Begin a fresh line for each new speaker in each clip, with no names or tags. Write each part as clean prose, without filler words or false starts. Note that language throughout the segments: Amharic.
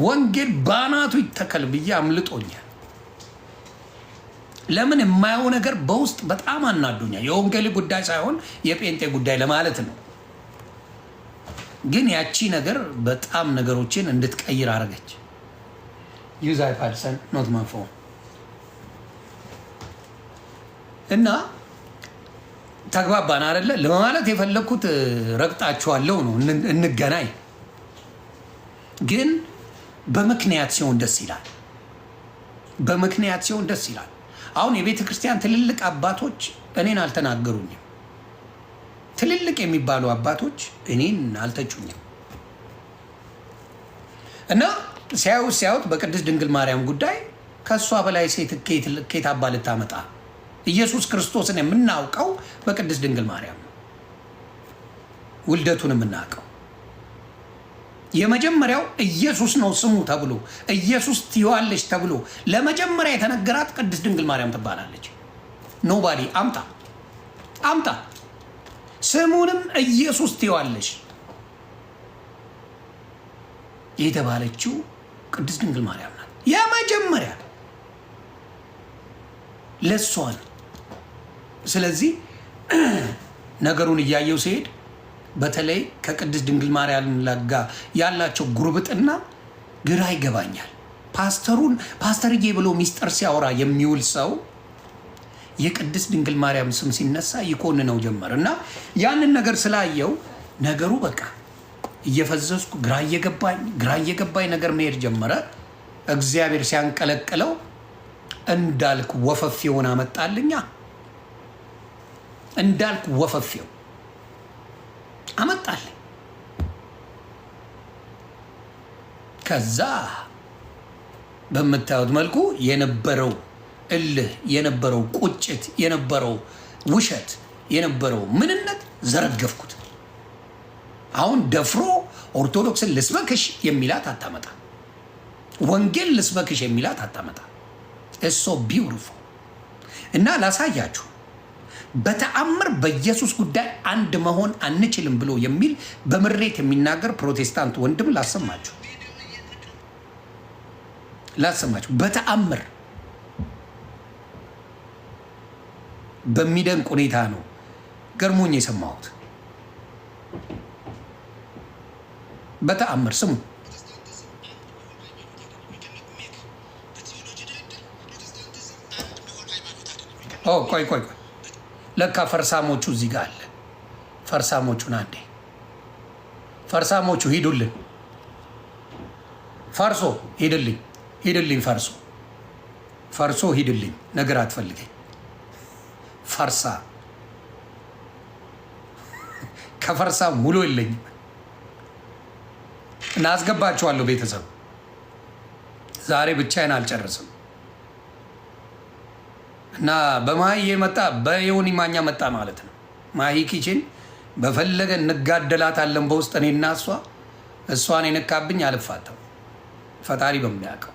ወንጌል ባናቱ ይተከል ብዬ አምልጦኛል። ለምን የማየው ነገር በውስጥ በጣም አናዶኛል። የወንጌል ጉዳይ ሳይሆን የጴንጤ ጉዳይ ለማለት ነው። ግን ያቺ ነገር በጣም ነገሮችን እንድትቀይር አረገች። ዩዛይ ፓልሰን ኖት ማፎ እና ተግባባን አይደለ? ለማለት የፈለኩት ረግጣችኋለሁ ነው። እንገናኝ። ግን በምክንያት ሲሆን ደስ ይላል። በምክንያት ሲሆን ደስ ይላል። አሁን የቤተ ክርስቲያን ትልልቅ አባቶች እኔን አልተናገሩኝም። ትልልቅ የሚባሉ አባቶች እኔን አልተቹኝም። እና ሲያዩት በቅድስት ድንግል ማርያም ጉዳይ ከእሷ በላይ ሴት ኬት አባ ልታመጣ? ኢየሱስ ክርስቶስን የምናውቀው በቅድስት ድንግል ማርያም ነው። ውልደቱን የምናውቀው የመጀመሪያው ኢየሱስ ነው ስሙ ተብሎ ኢየሱስ ትይዋለች ተብሎ ለመጀመሪያ የተነገራት ቅድስት ድንግል ማርያም ትባላለች። ኖባዲ አምጣ ስሙንም ኢየሱስ ትይዋለች የተባለችው ቅድስት ድንግል ማርያም ናት። የመጀመሪያ ለሷ ነው። ስለዚህ ነገሩን እያየው ሲሄድ በተለይ ከቅድስት ድንግል ማርያም ጋር ያላቸው ጉርብጥና ግራ ይገባኛል። ፓስተርዬ ብሎ ሚስጥር ሲያወራ የሚውል ሰው የቅድስት ድንግል ማርያም ስም ሲነሳ ይኮንነው ጀመር እና ያንን ነገር ስላየው ነገሩ በቃ እየፈዘዝኩ ግራ እየገባኝ ነገር መሄድ ጀመረ። እግዚአብሔር ሲያንቀለቅለው እንዳልክ ወፈፌውን አመጣልኛ። እንዳልክ ወፈፌው አመጣልኝ። ከዛ በምታዩት መልኩ የነበረው እልህ፣ የነበረው ቁጭት፣ የነበረው ውሸት፣ የነበረው ምንነት ዘረገፍኩት። አሁን ደፍሮ ኦርቶዶክስን ልስበክሽ የሚላት አታመጣ። ወንጌል ልስበክሽ የሚላት አታመጣ። እሶ ቢውቲፉል እና ላሳያችሁ። በተአምር በኢየሱስ ጉዳይ አንድ መሆን አንችልም ብሎ የሚል በምሬት የሚናገር ፕሮቴስታንት ወንድም ላሰማችሁ። በተአምር በሚደንቅ ሁኔታ ነው ገርሞኝ የሰማሁት። በተአምር ስሙ። ቆይ ለካ ፈርሳሞቹ እዚህ ጋር አለ። ፈርሳሞቹን አንዴ ፈርሳሞቹ ሂዱልን። ፈርሶ ሂድልኝ ፈርሶ ሂድልኝ። ነገር አትፈልገኝ። ፈርሳ ከፈርሳ ሙሉ የለኝም እና አስገባችኋለሁ። ቤተሰብ ዛሬ ብቻዬን አልጨርስም እና በማሂ መጣ በዮኒ ማኛ መጣ ማለት ነው። ማሂ ኪችን በፈለገ እንጋደላታለን በውስጥ እኔና እሷን የነካብኝ አልፋተም። ፈጣሪ በሚያውቀው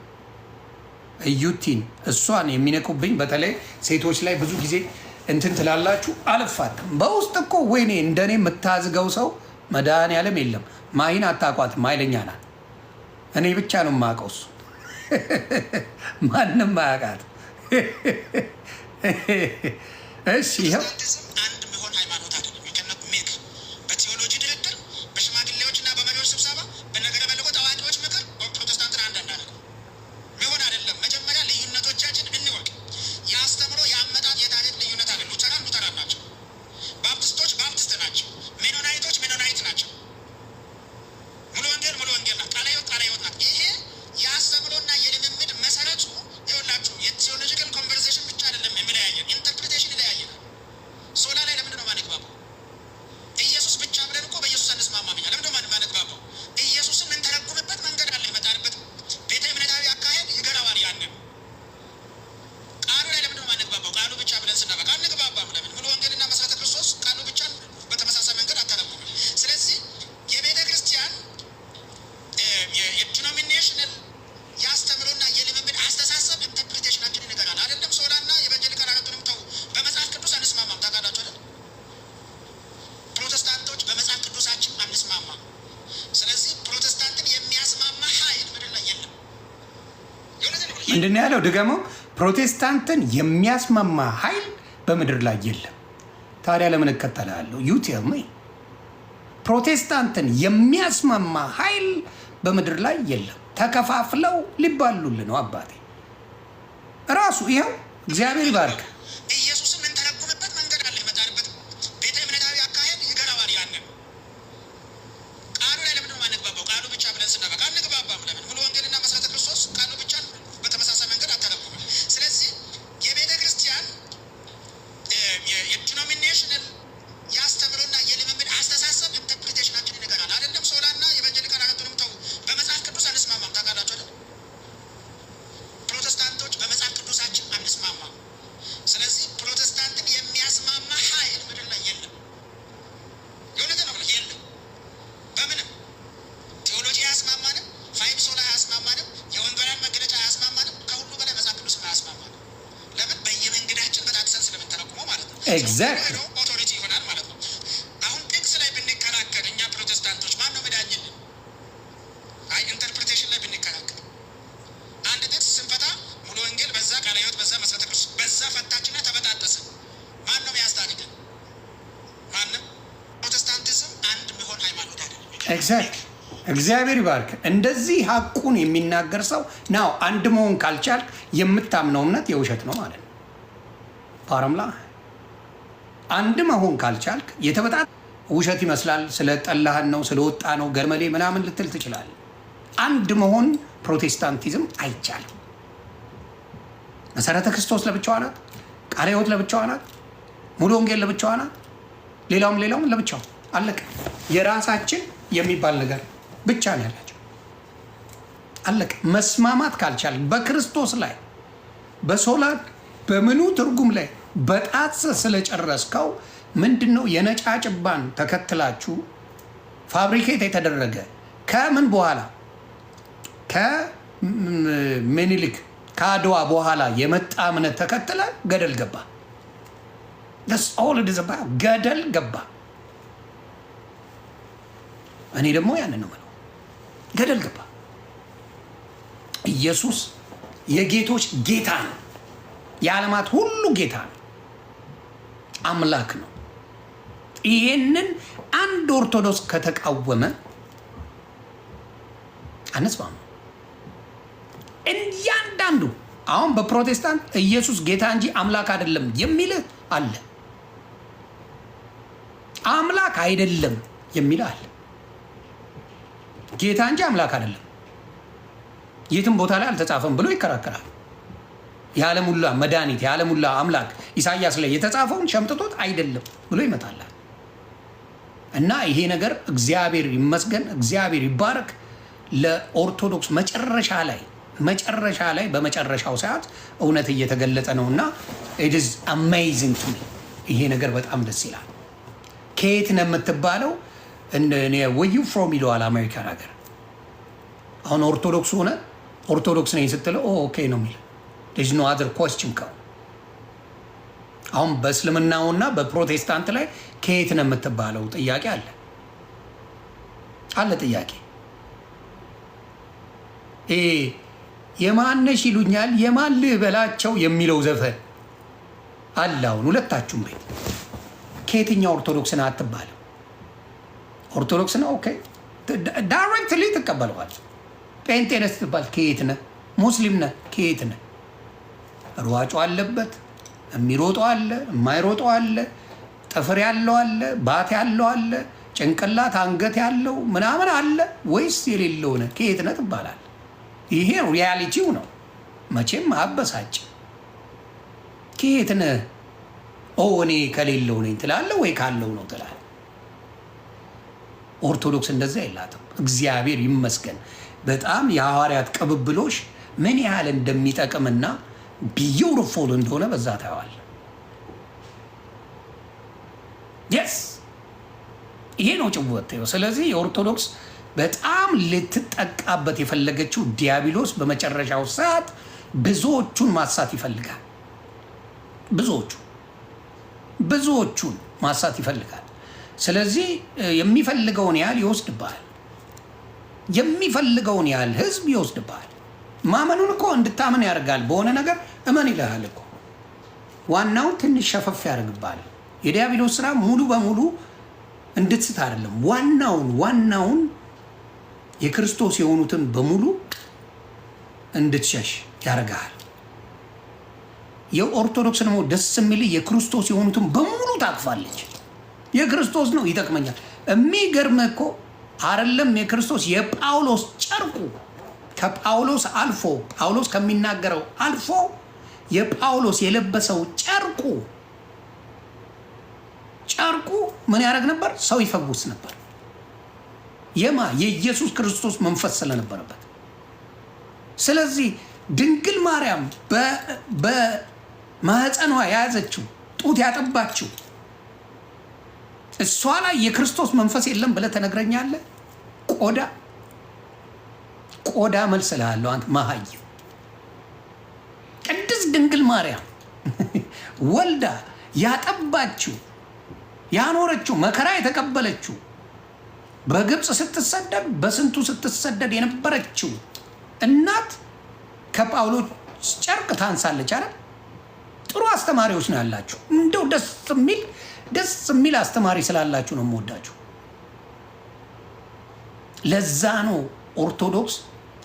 እዩቲን እሷን የሚነቁብኝ በተለይ ሴቶች ላይ ብዙ ጊዜ እንትን ትላላችሁ። አልፋተም በውስጥ እኮ ወይኔ እንደኔ የምታዝገው ሰው መድኃኒዓለም የለም። ማሂን አታውቋትም፣ ኃይለኛ ናት። እኔ ብቻ ነው የማውቀው፣ እሱ ማንም አያውቃት። እሺ ይኸው
አንድ መሆን ሃይማኖት አይደለም። ይከነኩ ሜክ በቲዮሎጂ ድርድር፣ በሽማግሌዎችና በመሪዎች ስብሰባ፣ በነገረ መለኮት አዋቂዎች ምክር ፕሮቴስታንትን አንድ እናደርግ መሆን አይደለም። መጀመሪያ ልዩነቶቻችን እንወቅ። የአስተምሮ የአመጣጥ የታሪክ ልዩነት አለ። ሉተራን ናቸው። ባፕቲስቶች ባፕቲስት ናቸው። ሜኖናይቶች ሜኖናይት ናቸው። ሙሉ ወንጌል ናት። ቃለ ሕይወት ናት። ይሄ የአስተምሮና የልምምድ መሰረቱ ይኸውላችሁ የቲዮሎጂካል ኮንቨርሴሽን ብቻ አይደለም የሚለያየን፣ ኢንተርፕሪቴሽን ይለያየናል። ሶላ ላይ
ምንድን ነው ያለው? ድገመው። ፕሮቴስታንትን የሚያስማማ ኃይል በምድር ላይ የለም። ታዲያ ለምን እከተላለሁ? ዩ ቴል ሚ። ፕሮቴስታንትን የሚያስማማ ኃይል በምድር ላይ የለም። ተከፋፍለው ሊባሉል ነው አባቴ ራሱ። ይኸው እግዚአብሔር ይባርክ።
ኢየሱስን እንተረጉምበት መንገድ አለ። የመጣንበት ቤተ እምነታዊ አካሄድ ይገራዋል። ያንን ቃሉ ላይ ለምንድነው ማንግባባው? ቃሉ ብቻ ብለን ስናበቃ አንግባባም። ለምን? ሙሉ ወንጌልና መሰረተ ክርስቶስ ቃሉ ብቻ በተመሳሳይ መንገድ አተረጉምም። ስለዚህ የቤተ ክርስቲያን የዲኖሚኔሽናል የአስተምሮና የልምምድ አስተሳሰብ ኢንተርፕሪቴሽናችንን ይገራል። አይደለም ሶላና የኢቫንጀሊካል አራቱንም ተው፣ በመጽሐፍ ቅዱስ አንስማማም። ታውቃላችሁ አይደል? ፕሮቴስታንቶች በመጽሐፍ ቅዱሳችን አንስማማም። ስለዚህ ፕሮቴስታንትን የሚያስማማ ኃይል ምድር ላይ የለም። የእውነት ነው ብለህ የለም። በምንም ቴዎሎጂ አያስማማንም፣ ፋይቭ ሶላ አያስማማንም፣ የወንጌላውያን መገለጫ አያስማማንም። ከሁሉ በላይ መጽሐፍ ቅዱስ አያስማማንም። ለምን? በየመንገዳችን በጣጥሰን ስለምንተረጉመው ማለት ነው።
ኤግዛክትሊ
ኦቶሪቲ ይሆናል ማለት ነው። አሁን ጥቅስ ላይ ብንከራከር እኛ ፕሮቴስታንቶች ማን ነው መዳኝልን? አይ ኢንተርፕሪቴሽን ላይ ብንከራከር አንድ ጥቅስ ስንፈታ ሙሉ ወንጌል በዛ ቃለ ሕይወት በዛ መሰረተ ክርስቶስ በዛ ፈታችና ተበጣጠስን። ማን ነው የሚያስታርቀን? ማንም። ፕሮቴስታንቲዝም አንድ የሚሆን ሃይማኖት አይደለም።
ኤግዛክትሊ። እግዚአብሔር ይባርክ። እንደዚህ ሀቁን የሚናገር ሰው ናው። አንድ መሆን ካልቻልክ የምታምነው እምነት የውሸት ነው ማለት ነው። ፓረምላ አንድ መሆን ካልቻልክ የተበጣ ውሸት ይመስላል። ስለ ጠላህን ነው ስለ ወጣ ነው ገርመሌ ምናምን ልትል ትችላለህ። አንድ መሆን ፕሮቴስታንቲዝም አይቻልም። መሰረተ ክርስቶስ ለብቻዋ ናት። ቃለ ሕይወት ለብቻዋ ናት። ሙሉ ወንጌል ለብቻዋ ናት። ሌላውም ለብቻው አለቀ። የራሳችን የሚባል ነገር ብቻ ነው ያላቸው። አለቀ። መስማማት ካልቻል በክርስቶስ ላይ በሶላት በምኑ ትርጉም ላይ በጣት ስለጨረስከው ምንድን ነው የነጫጭባን ተከትላችሁ ፋብሪኬት የተደረገ ከምን በኋላ ከምኒልክ ከአድዋ በኋላ የመጣ እምነት ተከትለ ገደል ገባ። ገደል ገባ። እኔ ደግሞ ያንን ነው የምለው። ገደል ገባ። ኢየሱስ የጌቶች ጌታ ነው። የዓለማት ሁሉ ጌታ ነው። አምላክ ነው። ይሄንን አንድ ኦርቶዶክስ ከተቃወመ አንስማማ። እያንዳንዱ አሁን በፕሮቴስታንት ኢየሱስ ጌታ እንጂ አምላክ አይደለም የሚል አለ። አምላክ አይደለም የሚል አለ። ጌታ እንጂ አምላክ አይደለም የትም ቦታ ላይ አልተጻፈም ብሎ ይከራከራል። የዓለም ሁሉ መድኃኒት የዓለም ሁሉ አምላክ ኢሳይያስ ላይ የተጻፈውን ሸምጥቶት አይደለም ብሎ ይመጣል። እና ይሄ ነገር እግዚአብሔር ይመስገን፣ እግዚአብሔር ይባረክ። ለኦርቶዶክስ መጨረሻ ላይ በመጨረሻው ሰዓት እውነት እየተገለጠ ነው። እና it is amazing to me። ይሄ ነገር በጣም ደስ ይላል። ከየት ነው የምትባለው? where you from ይለዋል አሜሪካን ሀገር። አሁን ኦርቶዶክስ ሆነ ኦርቶዶክስ ነኝ ስትለው ኦኬ ነው የሚል there's no other question። አሁን በእስልምናውና በፕሮቴስታንት ላይ ከየት ነው የምትባለው ጥያቄ አለ ጥያቄ። የማነሽ ይሉኛል የማን ልበላቸው የሚለው ዘፈን አለ። አሁን ሁለታችሁም ቤት ከየትኛው ኦርቶዶክስ ነህ አትባልም። ኦርቶዶክስ ነው ኦኬ ዳይሬክትሊ ትቀበለዋል። ጴንጤ ነህ ስትባል ከየት ነህ? ሙስሊም ነህ ከየት ነህ? ሯጩ አለበት፣ የሚሮጠው አለ፣ የማይሮጠው አለ፣ ጥፍር ያለው አለ፣ ባት ያለው አለ፣ ጭንቅላት አንገት ያለው ምናምን አለ ወይስ የሌለው ነህ? ከየት ነህ ትባላል። ይሄ ሪያሊቲው ነው። መቼም አበሳጭ። ከየት ነህ? እኔ ከሌለው ነኝ ትላለህ ወይ ካለው ነው ትላለህ። ኦርቶዶክስ እንደዚያ የላትም። እግዚአብሔር ይመስገን። በጣም የሐዋርያት ቅብብሎሽ ምን ያህል እንደሚጠቅምና ቢዩቲፉል እንደሆነ በዛ ታየዋል። የስ ይሄ ነው ጭወት። ስለዚህ የኦርቶዶክስ በጣም ልትጠቃበት የፈለገችው ዲያብሎስ በመጨረሻው ሰዓት ብዙዎቹን ማሳት ይፈልጋል። ብዙዎቹን ማሳት ይፈልጋል። ስለዚህ የሚፈልገውን ያህል ይወስድብሃል። የሚፈልገውን ያህል ህዝብ ይወስድብሃል። ማመኑን እኮ እንድታምን ያደርጋል። በሆነ ነገር እመን ይልሃል እኮ። ዋናውን ትንሽ ሸፈፍ ያደርግባል። የዲያብሎስ ስራ ሙሉ በሙሉ እንድትስት አይደለም። ዋናውን የክርስቶስ የሆኑትን በሙሉ እንድትሸሽ ያደርጋል። የኦርቶዶክስ ደግሞ ደስ የሚል የክርስቶስ የሆኑትን በሙሉ ታቅፋለች። የክርስቶስ ነው ይጠቅመኛል። የሚገርም እኮ አይደለም የክርስቶስ የጳውሎስ ጨርቁ ከጳውሎስ አልፎ ጳውሎስ ከሚናገረው አልፎ የጳውሎስ የለበሰው ጨርቁ ምን ያደርግ ነበር? ሰው ይፈውስ ነበር። የኢየሱስ ክርስቶስ መንፈስ ስለነበረበት። ስለዚህ ድንግል ማርያም በማህፀኗ የያዘችው ጡት ያጠባችው እሷ ላይ የክርስቶስ መንፈስ የለም ብለህ ተነግረኛለህ? ቆዳ መልስ እልሃለሁ አንተ መሃይም። ቅድስት ድንግል ማርያም ወልዳ ያጠባችው ያኖረችው መከራ የተቀበለችው በግብፅ ስትሰደድ በስንቱ ስትሰደድ የነበረችው እናት ከጳውሎስ ጨርቅ ታንሳለች አይደል? ጥሩ አስተማሪዎች ነው ያላችሁ። እንደው ደስ የሚል አስተማሪ ስላላችሁ ነው የምወዳችሁ። ለዛ ነው ኦርቶዶክስ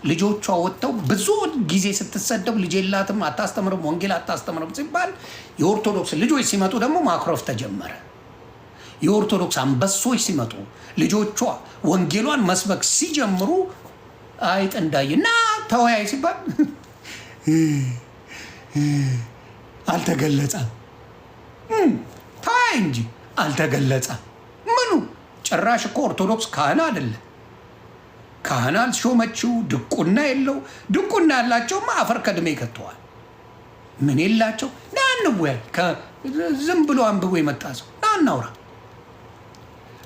ልጆቿ ወጥተው ብዙ ጊዜ ስትሰደብ ልጅ የላትም አታስተምርም፣ ወንጌል አታስተምርም ሲባል የኦርቶዶክስ ልጆች ሲመጡ ደግሞ ማኩረፍ ተጀመረ። የኦርቶዶክስ አንበሶች ሲመጡ ልጆቿ ወንጌሏን መስበክ ሲጀምሩ አይጥ እንዳይና ተወያይ ሲባል አልተገለጸም። ተወያይ እንጂ አልተገለጸም። ምኑ ጭራሽ እኮ ኦርቶዶክስ ካህን አይደለ። ካህን አልሾመችው። ድቁና የለው። ድቁና ያላቸውማ አፈር ከድሜ ይከተዋል። ምን የላቸው። ና እንወያይ። ዝም ብሎ አንብቦ የመጣ ሰው ና እናውራ።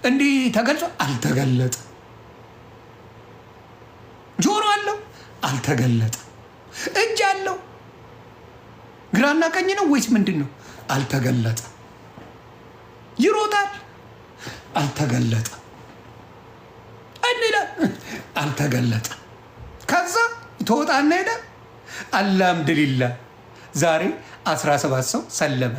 እንዲህ ተገልጾ አልተገለጠ። ጆሮ አለው አልተገለጠ። እጅ አለው ግራና ቀኝ ነው ወይስ ምንድን ነው? አልተገለጠ። ይሮጣል አልተገለጠ። እንዴ አልተገለጠ። ከዛ ተወጣና ሄደ። አልሐምዱሊላህ ዛሬ 17 ሰው ሰለመ።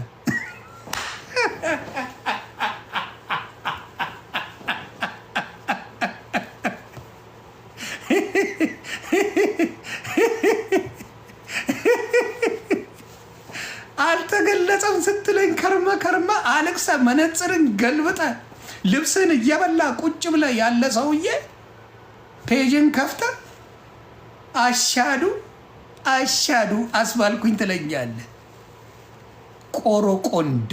አልተገለጸም ስትለኝ ከርመ አለቅሰ መነጽርን ገልብጠ ልብስን እየበላ ቁጭ ብለ ያለ ሰውዬ ፔጅን ከፍተ አሻዱ አስባልኩኝ ትለኛለ። ቆሮቆንዳ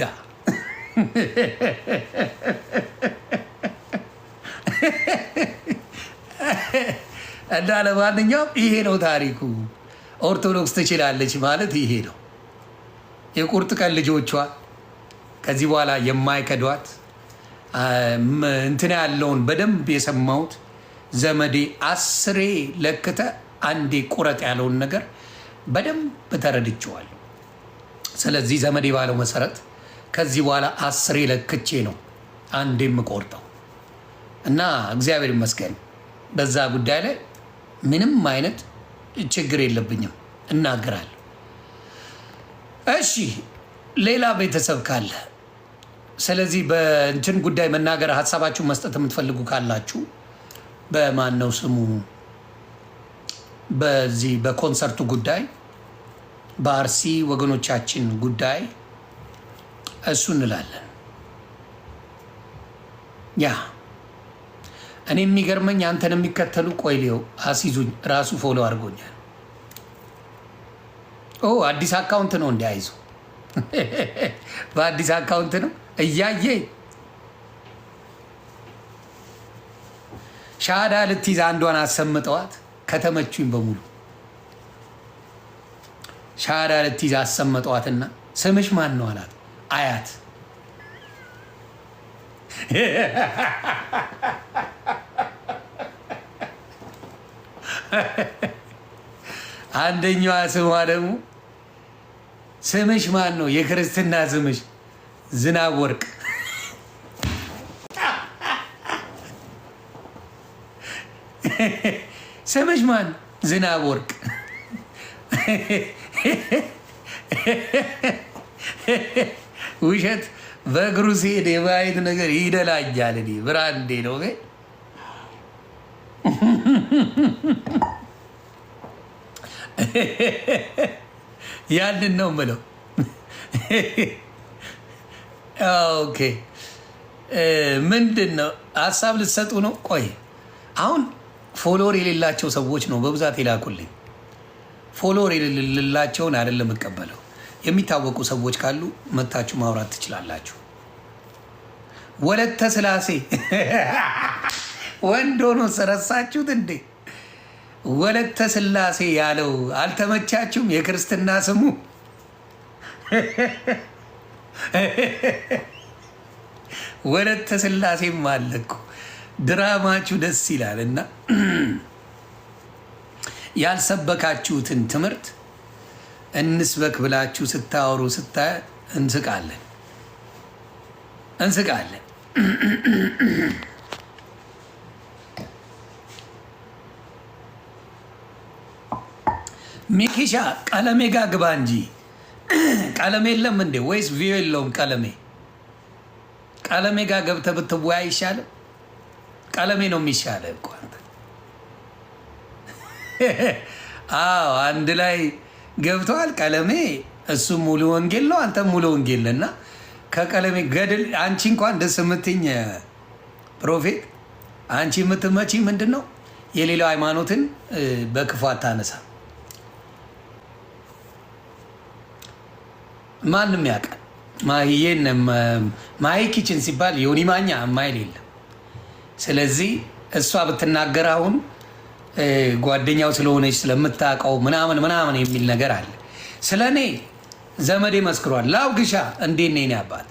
እና ለማንኛውም ይሄ ነው ታሪኩ። ኦርቶዶክስ ትችላለች ማለት ይሄ ነው። የቁርጥ ቀን ልጆቿ ከዚህ በኋላ የማይከዷት እንትና ያለውን በደንብ የሰማሁት ዘመዴ 10 ለክተ አንዴ ቁረጥ ያለውን ነገር በደንብ ተረድቼዋለሁ። ስለዚህ ዘመዴ ባለው መሰረት ከዚህ በኋላ 10 ለክቼ ነው አንዴ የምቆርጠው እና እግዚአብሔር ይመስገን በዛ ጉዳይ ላይ ምንም አይነት ችግር የለብኝም፣ እናገራለሁ። እሺ ሌላ ቤተሰብ ካለ ስለዚህ በእንትን ጉዳይ መናገር ሀሳባችሁ መስጠት የምትፈልጉ ካላችሁ በማን ነው ስሙ በዚህ በኮንሰርቱ ጉዳይ በአርሲ ወገኖቻችን ጉዳይ እሱ እንላለን። ያ እኔ የሚገርመኝ አንተን የሚከተሉ ቆይሌው አሲዙኝ ራሱ ፎሎ አድርጎኛል። አዲስ አካውንት ነው እንዲያይዙ በአዲስ አካውንት ነው እያየ ሻዳ ልትይዝ አንዷን አሰምጠዋት ከተመቹኝ በሙሉ ሻዳ ልትይዝ አሰምጠዋትና ስምሽ ማን ነው አላት። አያት አንደኛዋ ስሟ ደግሞ ስምሽ ማን ነው? የክርስትና ስምሽ ዝናብ ወርቅ። ስምሽ ማን? ዝናብ ወርቅ። ውሸት በእግሩ ሲሄድ የማየት ነገር ይደላኛል። እኔ ብራንዴ ነው ያንን ነው የምለው። ኦኬ ምንድን ነው ሀሳብ ልትሰጡ ነው? ቆይ አሁን ፎሎወር የሌላቸው ሰዎች ነው በብዛት የላኩልኝ። ፎሎወር የሌላቸውን አይደለም እቀበለው። የሚታወቁ ሰዎች ካሉ መታችሁ ማውራት ትችላላችሁ። ወለተ ስላሴ ወንድ ሆኖ ረሳችሁት እንዴ? ወለተ ስላሴ ያለው አልተመቻችሁም? የክርስትና ስሙ ወለተ ስላሴም አለ እኮ። ድራማችሁ ደስ ይላል። እና ያልሰበካችሁትን ትምህርት እንስበክ ብላችሁ ስታወሩ እንስቃለን። ሚኪሻ ቀለሜ ጋ ግባ እንጂ ቀለሜ የለም እንዴ? ወይስ ቪዮ የለውም? ቀለሜ ጋ ገብተህ ብትወያይ አይሻልም? ቀለሜ ነው የሚሻለ እኮ አንተ። አዎ አንድ ላይ ገብተዋል። ቀለሜ እሱ ሙሉ ወንጌል ነው፣ አንተ ሙሉ ወንጌል እና ከቀለሜ ገድል አንቺ እንኳን ደስ የምትኝ ፕሮፌት፣ አንቺ የምትመቺ ምንድን ነው የሌላው ሃይማኖትን በክፉ አታነሳ። ማንም ያውቃል። ማሂዬን ማሂ ኪችን ሲባል ዮኒ ማኛ የማይል የለም። ስለዚህ እሷ ብትናገር አሁን ጓደኛው ስለሆነች ስለምታውቀው ምናምን የሚል ነገር አለ። ስለ እኔ ዘመዴ መስክሯል። ላውግሻ እንዴት ነኝ አባት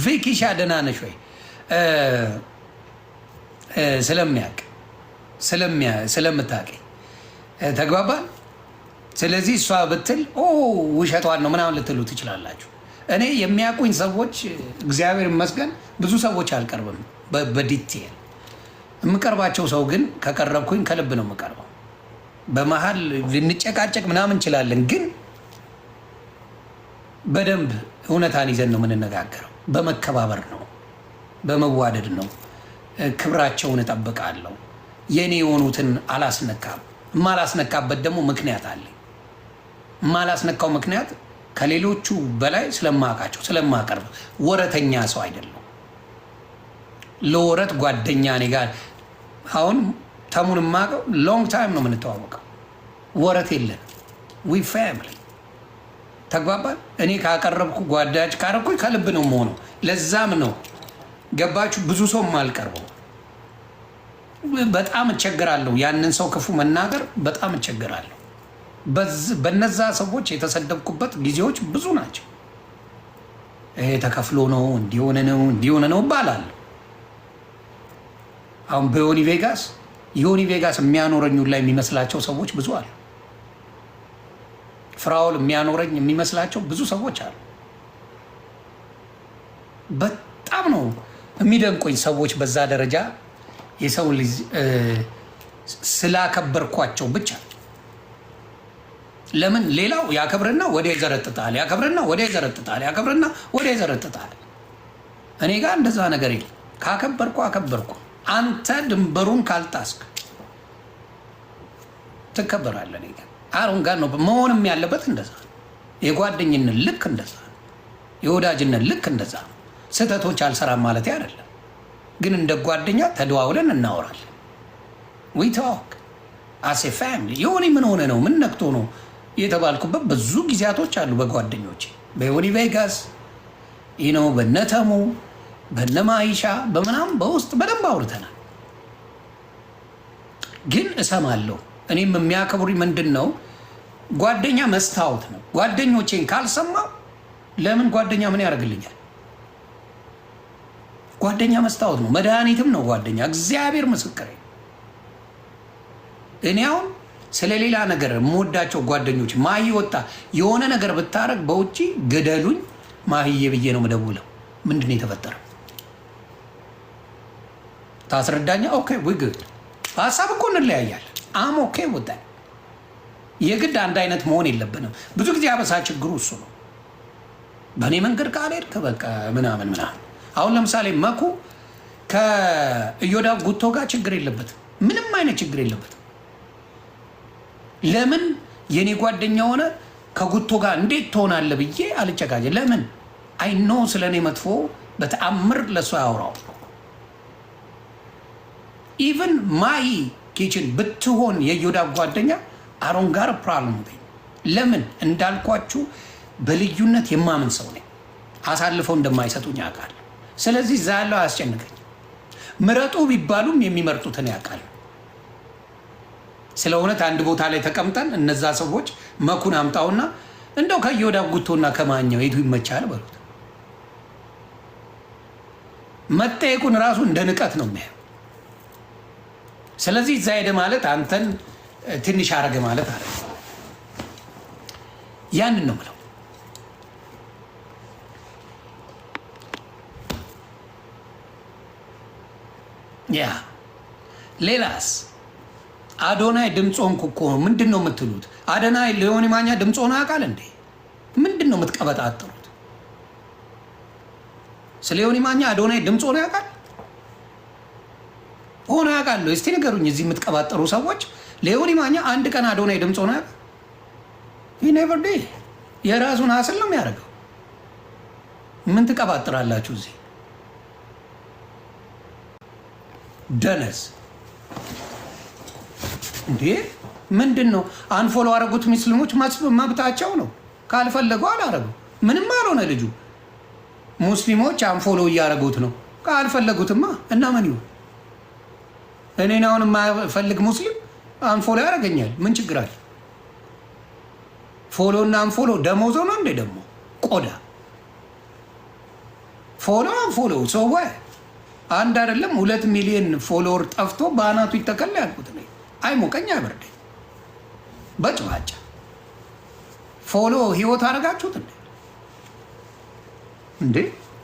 ቪኪሻ ደህና ነሽ ወይ? ስለሚያውቅ ስለምታውቀኝ ተግባባል። ስለዚህ እሷ ብትል ውሸቷን ነው ምናምን ልትሉ ትችላላችሁ። እኔ የሚያውቁኝ ሰዎች እግዚአብሔር ይመስገን ብዙ ሰዎች አልቀርብም በዲቴል። የምቀርባቸው ሰው ግን ከቀረብኩኝ ከልብ ነው የምቀርበው። በመሀል ልንጨቃጨቅ ምናምን እንችላለን፣ ግን በደንብ እውነታን ይዘን ነው የምንነጋገረው። በመከባበር ነው፣ በመዋደድ ነው። ክብራቸውን እጠብቃለሁ። የእኔ የሆኑትን አላስነካም። የማላስነካበት ደግሞ ምክንያት አለኝ። የማላስነካው ምክንያት ከሌሎቹ በላይ ስለማውቃቸው ስለማቀርብ፣ ወረተኛ ሰው አይደለም። ለወረት ጓደኛ እኔ ጋር አሁን ተሙን የማውቀው ሎንግ ታይም ነው የምንተዋወቀው። ወረት የለን። ዊ ፋሚሊ ተግባባል። እኔ ካቀረብኩ ጓዳጅ ካረብኩኝ ከልብ ነው የምሆነው። ለዛም ነው ገባችሁ ብዙ ሰው የማልቀርበው። በጣም እቸግራለሁ። ያንን ሰው ክፉ መናገር በጣም እቸግራለሁ። በነዛ ሰዎች የተሰደብኩበት ጊዜዎች ብዙ ናቸው። ይሄ ተከፍሎ ነው እንዲሆነ ነው እባላለሁ። አሁን በዮኒ ቬጋስ የሚያኖረኝ ላይ የሚመስላቸው ሰዎች ብዙ አሉ። ፍራውል የሚያኖረኝ የሚመስላቸው ብዙ ሰዎች አሉ። በጣም ነው የሚደንቆኝ ሰዎች በዛ ደረጃ የሰው ልጅ ስላከበርኳቸው ብቻ። ለምን ሌላው ያከብርና ወዲያ ይዘረጥጣል፣ ያከብርና ወዲያ ይዘረጥጣል። እኔ ጋር እንደዛ ነገር የለም። አከበርኩ። አንተ ድንበሩን ካልጣስክ ትከበራለህ። እኔ ጋር አሁን ጋር ነው መሆንም ያለበት። እንደዛ የጓደኝነት ልክ እንደዛ፣ የወዳጅነት ልክ እንደዛ። ስህተቶች አልሰራም ማለት አይደለም፣ ግን እንደ ጓደኛ ተደዋውለን እናወራለን። ዊ ቶክ አስ ኤ ፋሚሊ። የሆነ ምን ሆነ ነው ምን ነክቶ ነው የተባልኩበት ብዙ ጊዜያቶች አሉ። በጓደኞቼ በዮኒ ቬጋስ ነው፣ በነተሙ በነማይሻ በምናም በውስጥ በደንብ አውርተናል። ግን እሰማለሁ። እኔም የሚያከብሩኝ ምንድን ነው ጓደኛ መስታወት ነው። ጓደኞቼን ካልሰማው ለምን ጓደኛ ምን ያደርግልኛል? ጓደኛ መስታወት ነው፣ መድኃኒትም ነው ጓደኛ። እግዚአብሔር ምስክሬ። እኔ አሁን ስለሌላ ነገር የምወዳቸው ጓደኞች ማሂ ወጣ የሆነ ነገር ብታረግ በውጭ ገደሉኝ ማሂዬ ብዬ ነው የምደውለው። ምንድን ነው የተፈጠረው? ታስረዳኛ። ኦኬ ዊ ጉድ። ሀሳብ እኮ እንለያያለን። አም ኦኬ ወጣ የግድ አንድ አይነት መሆን የለብንም። ብዙ ጊዜ አበሳ ችግሩ እሱ ነው። በእኔ መንገድ ካልሄድክ በቃ ምናምን። አሁን ለምሳሌ መኩ ከኢዮዳብ ጉቶ ጋር ችግር የለበትም፣ ምንም አይነት ችግር የለበትም። ለምን የኔ ጓደኛ ሆነ ከጉቶ ጋር እንዴት ትሆናለህ ብዬ አልጨቃጨ። ለምን አይኖ ስለ እኔ መጥፎ በተአምር ለእሱ ያወራው። ኢቨን ማሂ ኪችን ብትሆን የኢዮዳብ ጓደኛ አሮን ጋር ፕራብለም። ለምን እንዳልኳችሁ በልዩነት የማምን ሰው ነኝ። አሳልፈው እንደማይሰጡኝ ያውቃል። ስለዚህ እዛ ያለው አያስጨንቀኝ። ምረጡ ቢባሉም የሚመርጡትን ያውቃል። ስለ እውነት አንድ ቦታ ላይ ተቀምጠን እነዛ ሰዎች መኩን አምጣውና እንደው ከኢዮዳብ ጉቶና ከማኛው የቱ ይመቻል በሉት። መጠየቁን ራሱ እንደ ንቀት ነው የሚያየው። ስለዚህ እዛ ሄደ ማለት አንተን ትንሽ አረገ ማለት አለ። ያንን ነው ብለው ያ ሌላስ አዶናይ ድምፅ ሆንኩ እኮ ምንድን ነው የምትሉት? አዶናይ ለዮኒ ማኛ ድምፅ ሆነ ያውቃል እንዴ? ምንድን ነው የምትቀበጣጥሩት? ስለ ዮኒ ማኛ አዶናይ ድምፅ ሆነ ያውቃል? ሆነ ያውቃል? እስቲ ንገሩኝ። እዚህ የምትቀባጠሩ ሰዎች ለዮኒ ማኛ አንድ ቀን አዶናይ ድምፅ ሆነ ያውቃል? ኔቨር ዴይ። የራሱን ሀስል ነው የሚያደርገው። ምን ትቀባጥራላችሁ እዚህ? ደነስ እንዴ ምንድን ነው? አንፎሎ አረጉት። ሙስሊሞች መብታቸው ነው። ካልፈለጉ አላረጉ። ምንም አልሆነ ልጁ። ሙስሊሞች አንፎሎ እያረጉት ነው። ካልፈለጉትማ እና ምን ይሁን? እኔን አሁን የማፈልግ ሙስሊም አንፎሎ ያደርገኛል። ምን ችግር አለ? ፎሎ እና አንፎሎ ደሞዞ ነው እንዴ? ደግሞ ቆዳ ፎሎ አንፎሎ ሰው አንድ አይደለም 2 ሚሊዮን ፎሎወር ጠፍቶ በአናቱ ይተከል ያልኩት ነው። አይሞቀኝ አይበርደኝ። በጭባጫ ፎሎ ህይወት አደረጋችሁት እንዴ?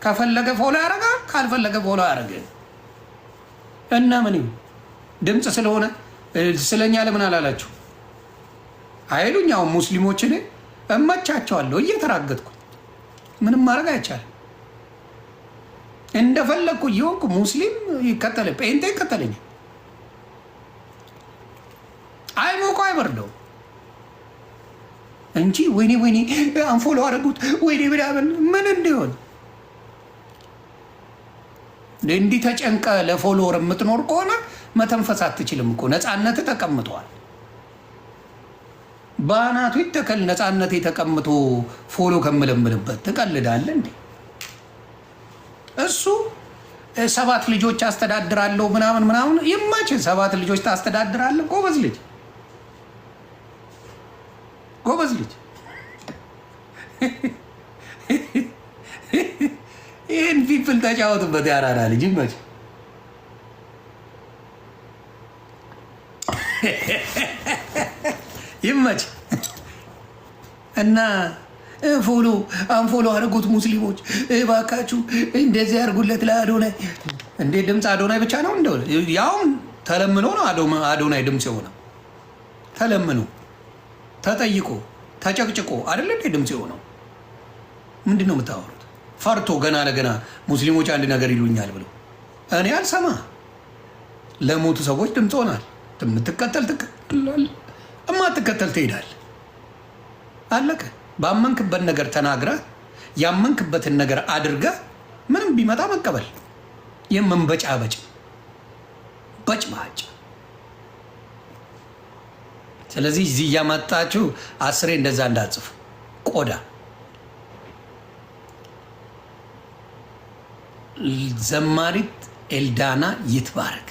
ከፈለገ ፎሎ ያደርጋል፣ ካልፈለገ ፎሎ ያደርገ እና ምን ይሁን? ድምፅ ስለሆነ ስለኛ ለምን አላላችሁ አይሉኝ? አሁን ሙስሊሞችን እመቻቸዋለሁ እየተራገጥኩ ምንም ማድረግ አይቻልም። እንደፈለግኩ እየሆንኩ ሙስሊም ይከተለ ጴንጤ ይከተለኛል። አይሞቀው አይበርደው እንጂ ወይኔ አንፎሎ አደረጉት ወይኔ ብላምን ምን እንዲሆን እንዲህ ተጨንቀ ለፎሎወር የምትኖር ከሆነ መተንፈስ አትችልም እኮ። ነፃነት ተቀምጧል። በአናቱ ይተከል። ነፃነት ተቀምጦ ፎሎ ከምለምልበት ትቀልዳለ እንዴ? እሱ 7 ልጆች አስተዳድራለሁ ምናምን ይማች። 7 ልጆች ታስተዳድራለህ። ጎበዝ ልጅ ጎበዝ ልጅ። ይህን ፒፕል ተጫወቱበት። ያራራ ልጅ ይመች። ይመች እና አንፎሎ አድርጉት ሙስሊሞች እባካችሁ እንደዚህ ያርጉለት ለአዶናይ። እንዴ ድምፅ አዶናይ ብቻ ነው እንደው ያውም ተለምኖ ነው አዶናይ ድምፅ የሆነው። ተለምኖ ተጠይቆ ተጨቅጭቆ አይደለ እንዴ ድምፅ የሆነው? ምንድን ነው የምታወሩት? ፈርቶ ገና ለገና ሙስሊሞች አንድ ነገር ይሉኛል ብሎ እኔ አልሰማ። ለሞቱ ሰዎች ድምፅ ሆናል። የምትከተል ትከተላለህ፣ እማትከተል ትሄዳለህ። አለቀ። ባመንክበት ነገር ተናግረህ ያመንክበትን ነገር አድርገህ ምንም ቢመጣ መቀበል። የመንበጫበጭ በጭባጭ። ስለዚህ እዚህ እያመጣችሁ 10 እንደዛ እንዳጽፉ። ቆዳ ዘማሪት ኤልዳና ይትባረክ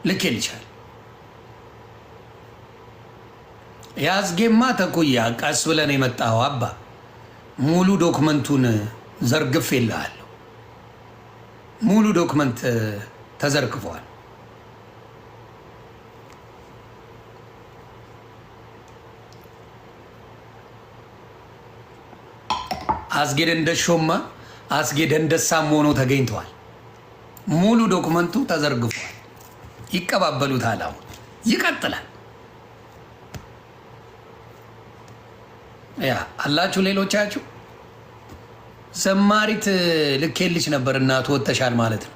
ልኬልሻል። ያዝጌማ ተኩያ ቀስ ብለን የመጣው አባ ሙሉ ዶክመንቱን ዘርግፌልሃለሁ። ሙሉ ዶክመንት ተዘርግፏል። አስጌ ደንደሾማ አስጌ ደንደሳም ሆኖ ተገኝተዋል። ሙሉ ዶክመንቱ ተዘርግፏል። ይቀባበሉታል። አሁን ይቀጥላል። ያ አላችሁ ሌሎቻችሁ ዘማሪት ልኬልሽ ነበር እናቱ ወጥተሻል ማለት ነው።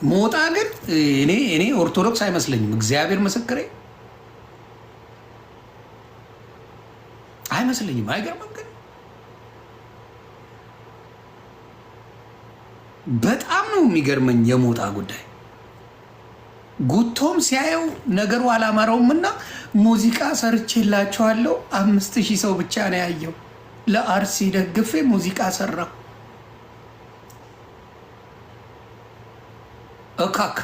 ሞጣ ግን እኔ ኦርቶዶክስ አይመስለኝም። እግዚአብሔር ምስክሬ አይመስለኝም። አይገርምም? ግን በጣም ነው የሚገርመኝ የሞጣ ጉዳይ። ጉቶም ሲያየው ነገሩ አላማረውም እና ሙዚቃ ሰርቼላቸዋለሁ 5000 ሰው ብቻ ነው ያየው። ለአርሲ ደግፌ ሙዚቃ ሰራው። እካክ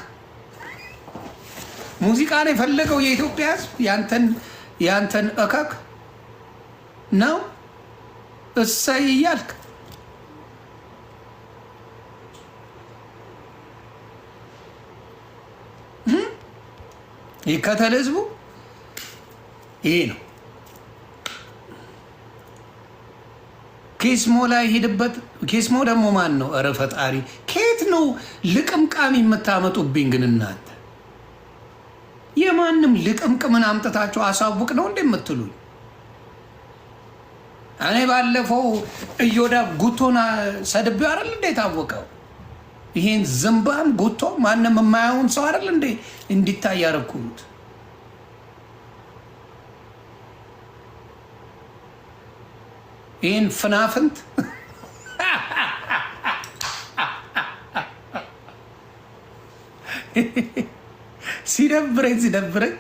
ሙዚቃ ነው የፈለገው የኢትዮጵያ ሕዝብ ያንተን እካክ ነው እሰይ እያልክ ይከተል ህዝቡ። ይሄ ነው ኬስሞ ላይ ሄድበት። ኬስሞ ደግሞ ማን ነው? እረ ፈጣሪ ከየት ነው ልቅምቃሚ የምታመጡብኝ? ግን እናንተ የማንም ልቅምቅምን አምጥታችሁ አሳውቅ ነው እንዴ የምትሉኝ? እኔ ባለፈው እዮዳብ ጉቶና ሰድቤው አይደል እንዴ ታወቀው? ይሄን ዝምባም ጉቶ ማንም የማያውን ሰው አይደል እንዴ እንዲታይ ያደረኩት? ይህን ፍናፍንት ሲደብረኝ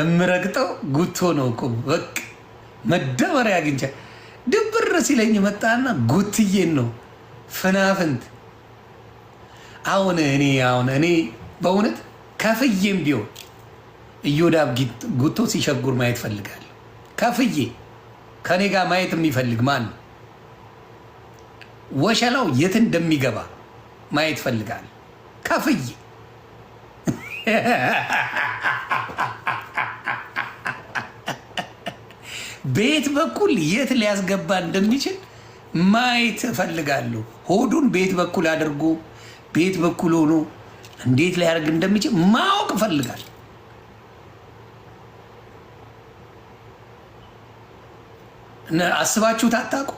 እምረግጠው ጉቶ ነው እኮ በቃ መደበሪያ አግኝቻ ድብር ሲለኝ መጣና ጉትዬን ነው ፍናፍንት። አሁን እኔ በእውነት ከፍዬም ቢሆን እዮዳብ ጉቶ ሲሸጉር ማየት ፈልጋል። ከፍዬ ከኔ ጋር ማየት የሚፈልግ ማን ነው? ወሸላው የት እንደሚገባ ማየት ፈልጋል። ከፍዬ ቤት በኩል የት ሊያስገባ እንደሚችል ማየት እፈልጋለሁ። ሆዱን ቤት በኩል አድርጎ ቤት በኩል ሆኖ እንዴት ሊያደርግ እንደሚችል ማወቅ እፈልጋለሁ። አስባችሁት አታውቁ?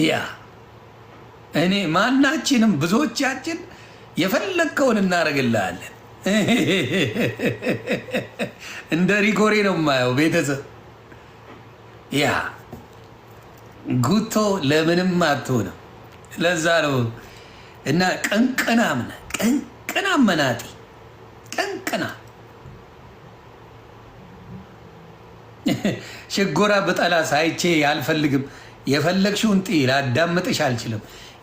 ያ እኔ ማናችንም ብዙዎቻችን የፈለግከውን እናደርግልሃለን። እንደ ሪኮሬ ነው የማየው ቤተሰብ። ያ ጉቶ ለምንም አትሆንም። ለዛ ነው እና ቅንቅናም ነህ፣ ቅንቅናም መናጢ ቅንቅና ሽጎራ በጠላ ሳይቼ አልፈልግም። የፈለግሽውን ጢ ላዳምጥሽ አልችልም።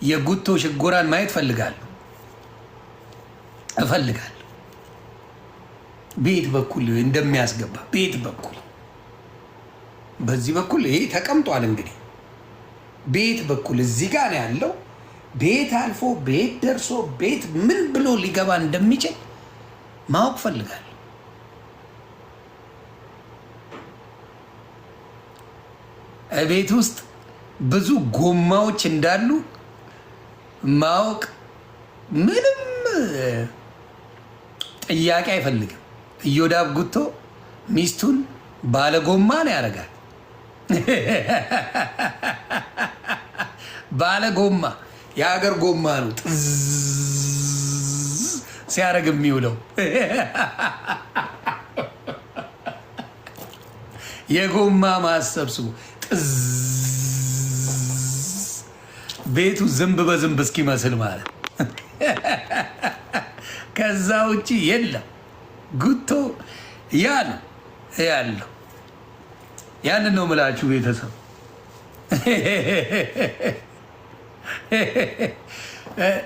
የጉቶ ሽጎራን ማየት እፈልጋለሁ። ቤት በኩል እንደሚያስገባ ቤት በኩል በዚህ በኩል ይሄ ተቀምጧል። እንግዲህ ቤት በኩል እዚህ ጋር ነው ያለው። ቤት አልፎ ቤት ደርሶ ቤት ምን ብሎ ሊገባ እንደሚችል ማወቅ እፈልጋለሁ። ቤት ውስጥ ብዙ ጎማዎች እንዳሉ ማወቅ ምንም ጥያቄ አይፈልግም። እዮዳብ ጉቶ ሚስቱን ባለጎማ ነው ያደርጋል። ባለጎማ የሀገር ጎማ ነው ጥዝ ሲያደርግ የሚውለው። የጎማ ማሰብስቡ ጥዝ ቤቱ ዝንብ በዝንብ እስኪመስል ማለት ከዛ ውጭ የለም። ጉቶ ያ ነው ያለው። ያንን ነው ምላችሁ ቤተሰብ።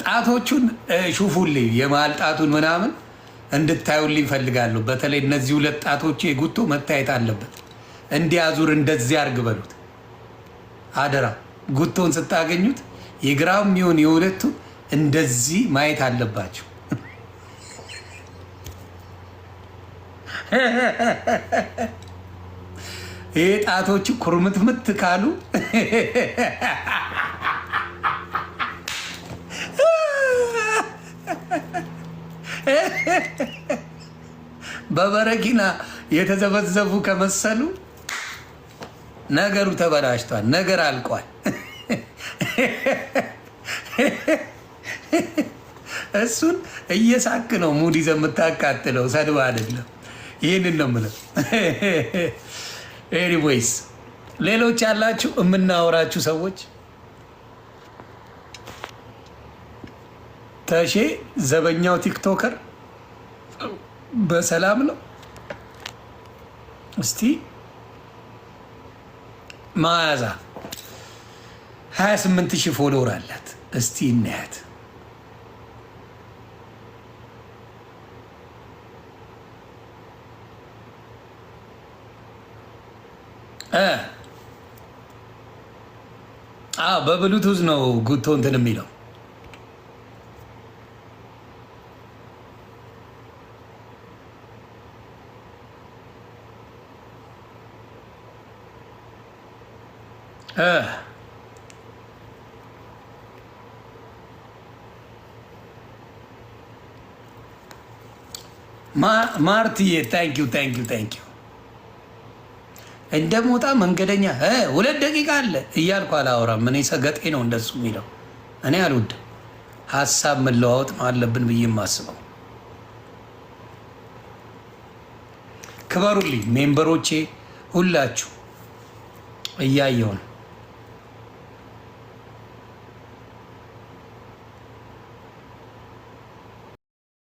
ጣቶቹን ሹፉልኝ፣ የመሀል ጣቱን ምናምን እንድታዩልኝ እፈልጋለሁ። በተለይ እነዚህ ሁለት ጣቶቹ የጉቶ መታየት አለበት። እንዲያዙር እንደዚህ አርግ በሉት አደራ። ጉቶን ስታገኙት የግራም ይሁን የሁለቱ እንደዚህ ማየት አለባቸው። ይሄ ጣቶቹ ኩርምትምት ካሉ በበረኪና የተዘበዘቡ ከመሰሉ ነገሩ ተበላሽቷል። ነገር አልቋል። እሱን እየሳክ ነው ሙድ ይዘህ የምታቃጥለው፣ ሰድባ አይደለም። ይህንን ነው የምለው። ኤኒዌይስ ሌሎች ያላችሁ የምናወራችሁ ሰዎች ተሼ ዘበኛው ቲክቶከር በሰላም ነው? እስቲ መዓዛ 28,000 ፎሎወር አላት። እስቲ እናያት። በብሉቱዝ ነው ጉቶ እንትን የሚለው። ማርትዬ ታንኪዩ እንደሞጣ መንገደኛ 2 ደቂቃ አለ እያልኩ አላወራም። እኔ ሰገጤ ነው እንደሱ የሚለው። እኔ አልወድም። ሀሳብ መለዋወጥ አለብን ብዬ የማስበው። ክበሩልኝ ሜምበሮቼ ሁላችሁ። እያየው ነው።